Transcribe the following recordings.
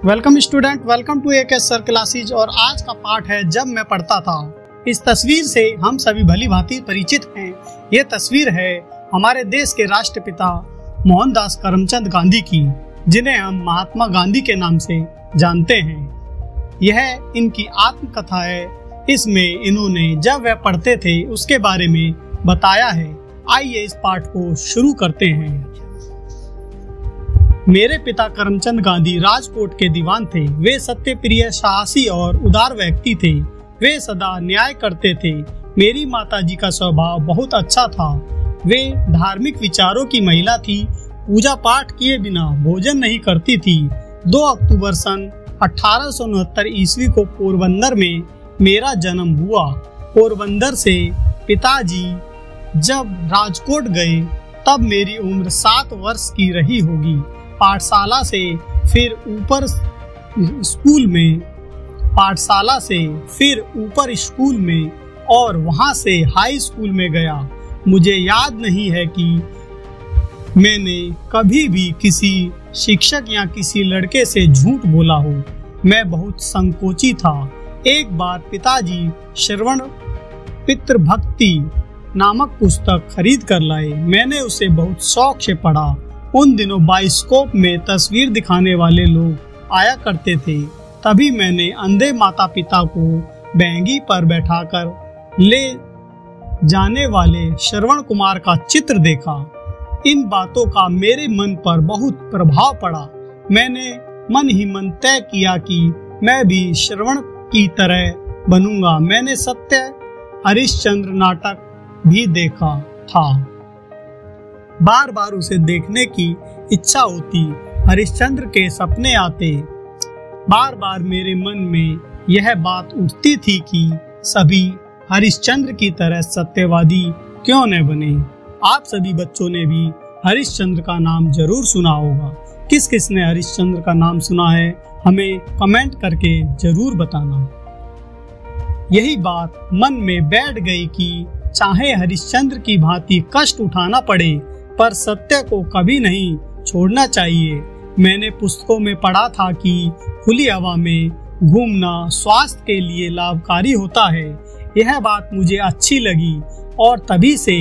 Welcome student, welcome to AKS sir classes. और आज का पाठ है जब मैं पढ़ता था। इस तस्वीर से हम सभी भली भांति परिचित हैं। ये तस्वीर है हमारे देश के राष्ट्रपिता मोहनदास करमचंद गांधी की, जिन्हें हम महात्मा गांधी के नाम से जानते हैं। यह इनकी आत्मकथा है। इसमें इन्होंने जब वह पढ़ते थे उसके बारे में बताया है। आइए इस पाठ को शुरू करते हैं। मेरे पिता करमचंद गांधी राजकोट के दीवान थे। वे सत्यप्रिय, साहसी और उदार व्यक्ति थे। वे सदा न्याय करते थे। मेरी माताजी का स्वभाव बहुत अच्छा था। वे धार्मिक विचारों की महिला थी। पूजा पाठ किए बिना भोजन नहीं करती थी। 2 अक्टूबर सन 1869 ईस्वी को पोरबंदर में मेरा जन्म हुआ। पोरबंदर से पिताजी जब राजकोट गए तब मेरी उम्र 7 वर्ष की रही होगी। पाठशाला से फिर ऊपर स्कूल में और वहां से हाई स्कूल में गया। मुझे याद नहीं है कि मैंने कभी भी किसी शिक्षक या किसी लड़के से झूठ बोला हो। मैं बहुत संकोची था। एक बार पिताजी श्रवण पितृभक्ति नामक पुस्तक खरीद कर लाए। मैंने उसे बहुत शौक से पढ़ा। उन दिनों बाइस्कोप में तस्वीर दिखाने वाले लोग आया करते थे। तभी मैंने अंधे माता पिता को बैंगी पर बैठाकर ले जाने वाले श्रवण कुमार का चित्र देखा। इन बातों का मेरे मन पर बहुत प्रभाव पड़ा। मैंने मन ही मन तय किया कि मैं भी श्रवण की तरह बनूंगा। मैंने सत्य हरिश्चंद्र नाटक भी देखा था। बार बार उसे देखने की इच्छा होती। हरिश्चंद्र के सपने आते। बार बार मेरे मन में यह बात उठती थी कि सभी हरिश्चंद्र की तरह सत्यवादी क्यों न बने। आप सभी बच्चों ने भी हरिश्चंद्र का नाम जरूर सुना होगा। किस किस ने हरिश्चंद्र का नाम सुना है हमें कमेंट करके जरूर बताना। यही बात मन में बैठ गई कि चाहे हरिश्चंद्र की भांति कष्ट उठाना पड़े पर सत्य को कभी नहीं छोड़ना चाहिए। मैंने पुस्तकों में पढ़ा था कि खुली हवा में घूमना स्वास्थ्य के लिए लाभकारी होता है। यह बात मुझे अच्छी लगी और तभी से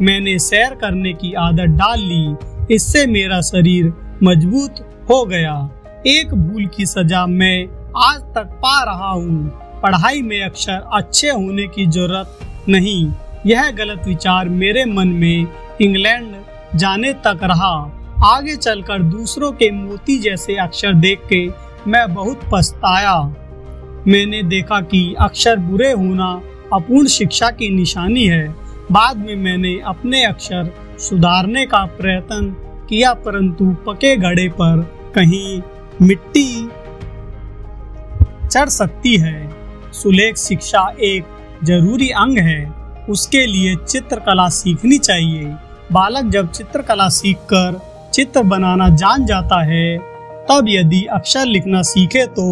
मैंने सैर करने की आदत डाल ली। इससे मेरा शरीर मजबूत हो गया। एक भूल की सजा मैं आज तक पा रहा हूँ। पढ़ाई में अक्षर अच्छे होने की जरूरत नहीं। यह गलत विचार मेरे मन में इंग्लैंड जाने तक रहा। आगे चलकर दूसरों के मोती जैसे अक्षर देख के मैं बहुत पछताया। मैंने देखा कि अक्षर बुरे होना अपूर्ण शिक्षा की निशानी है। बाद में मैंने अपने अक्षर सुधारने का प्रयत्न किया, परंतु पके घड़े पर कहीं मिट्टी चढ़ सकती है। सुलेख शिक्षा एक जरूरी अंग है। उसके लिए चित्रकला सीखनी चाहिए। बालक जब चित्रकला सीखकर चित्र बनाना जान जाता है तब यदि अक्षर लिखना सीखे तो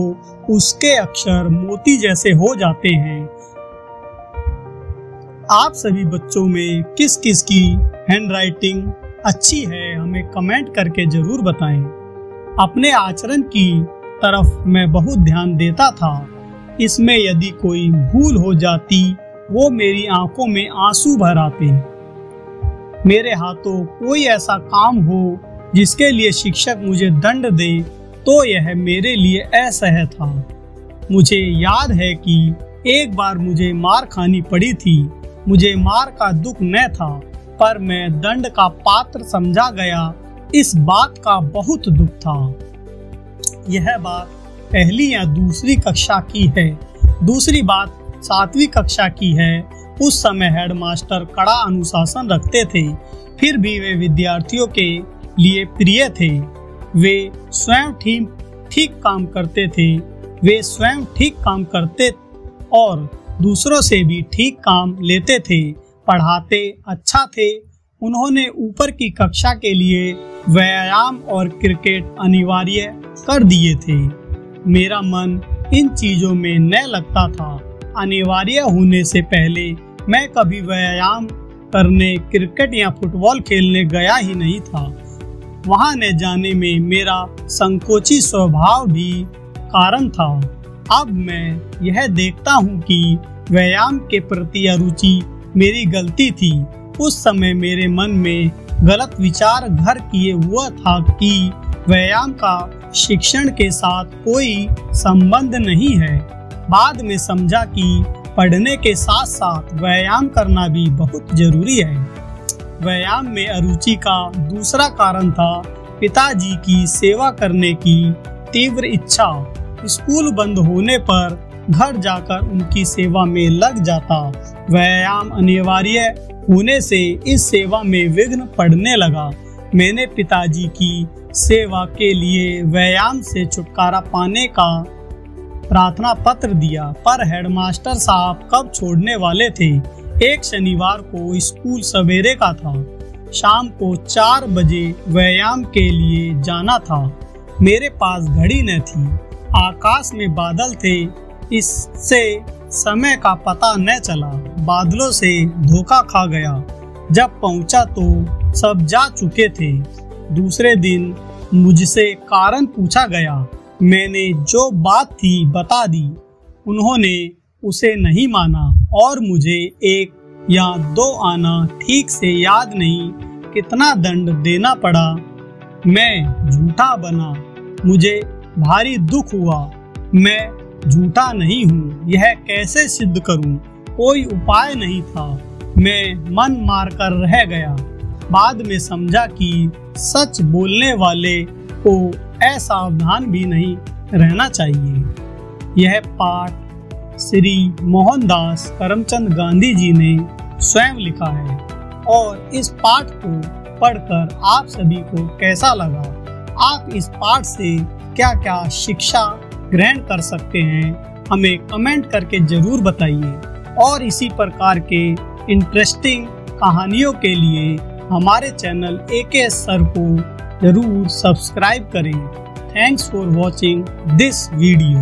उसके अक्षर मोती जैसे हो जाते हैं। आप सभी बच्चों में किस किस की हैंडराइटिंग अच्छी है हमें कमेंट करके जरूर बताएं। अपने आचरण की तरफ मैं बहुत ध्यान देता था। इसमें यदि कोई भूल हो जाती वो मेरी आंखों में आंसू भर आते। मेरे हाथों कोई ऐसा काम हो जिसके लिए शिक्षक मुझे दंड दे तो यह मेरे लिए असह्य था। मुझे याद है कि एक बार मुझे मार खानी पड़ी थी। मुझे मार का दुख न था पर मैं दंड का पात्र समझा गया। इस बात का बहुत दुख था। यह बात पहली या दूसरी कक्षा की है। दूसरी बात 7वीं कक्षा की है। उस समय हेडमास्टर कड़ा अनुशासन रखते थे, फिर भी वे विद्यार्थियों के लिए प्रिय थे। वे स्वयं ठीक काम करते और दूसरों से भी ठीक काम लेते थे। पढ़ाते अच्छा थे। उन्होंने ऊपर की कक्षा के लिए व्यायाम और क्रिकेट अनिवार्य कर दिए थे। मेरा मन इन चीजों में न लगता था। अनिवार्य होने से पहले मैं कभी व्यायाम करने, क्रिकेट या फुटबॉल खेलने गया ही नहीं था। वहां न जाने में मेरा संकोची स्वभाव भी कारण था। अब मैं यह देखता हूँ कि व्यायाम के प्रति अरुचि मेरी गलती थी। उस समय मेरे मन में गलत विचार घर किए हुआ था कि व्यायाम का शिक्षण के साथ कोई संबंध नहीं है। बाद में समझा कि पढ़ने के साथ साथ व्यायाम करना भी बहुत जरूरी है। व्यायाम में अरुचि का दूसरा कारण था पिताजी की सेवा करने की तीव्र इच्छा। स्कूल बंद होने पर घर जाकर उनकी सेवा में लग जाता। व्यायाम अनिवार्य होने से इस सेवा में विघ्न पड़ने लगा। मैंने पिताजी की सेवा के लिए व्यायाम से छुटकारा पाने का प्रार्थना पत्र दिया, पर हेडमास्टर साहब कब छोड़ने वाले थे। एक शनिवार को स्कूल सवेरे का था। शाम को 4 बजे व्यायाम के लिए जाना था। मेरे पास घड़ी न थी। आकाश में बादल थे, इससे समय का पता न चला। बादलों से धोखा खा गया। जब पहुंचा तो सब जा चुके थे। दूसरे दिन मुझसे कारण पूछा गया। मैंने जो बात थी बता दी। उन्होंने उसे नहीं माना और मुझे 1 या 2 आना ठीक से याद नहीं कितना दंड देना पड़ा। मैं झूठा बना। मुझे भारी दुख हुआ। मैं झूठा नहीं हूँ, यह कैसे सिद्ध करूँ? कोई उपाय नहीं था। मैं मन मार कर रह गया। बाद में समझा कि सच बोलने वाले को असावधान भी नहीं रहना चाहिए। यह पाठ श्री मोहनदास करमचंद गांधी जी ने स्वयं लिखा है और इस पाठ को पढ़कर आप सभी को कैसा लगा? आप इस पाठ से क्या क्या शिक्षा ग्रहण कर सकते हैं, हमें कमेंट करके जरूर बताइए। और इसी प्रकार के इंटरेस्टिंग कहानियों के लिए हमारे चैनल AKS सर को जरूर सब्सक्राइब करें। Thanks for watching this video.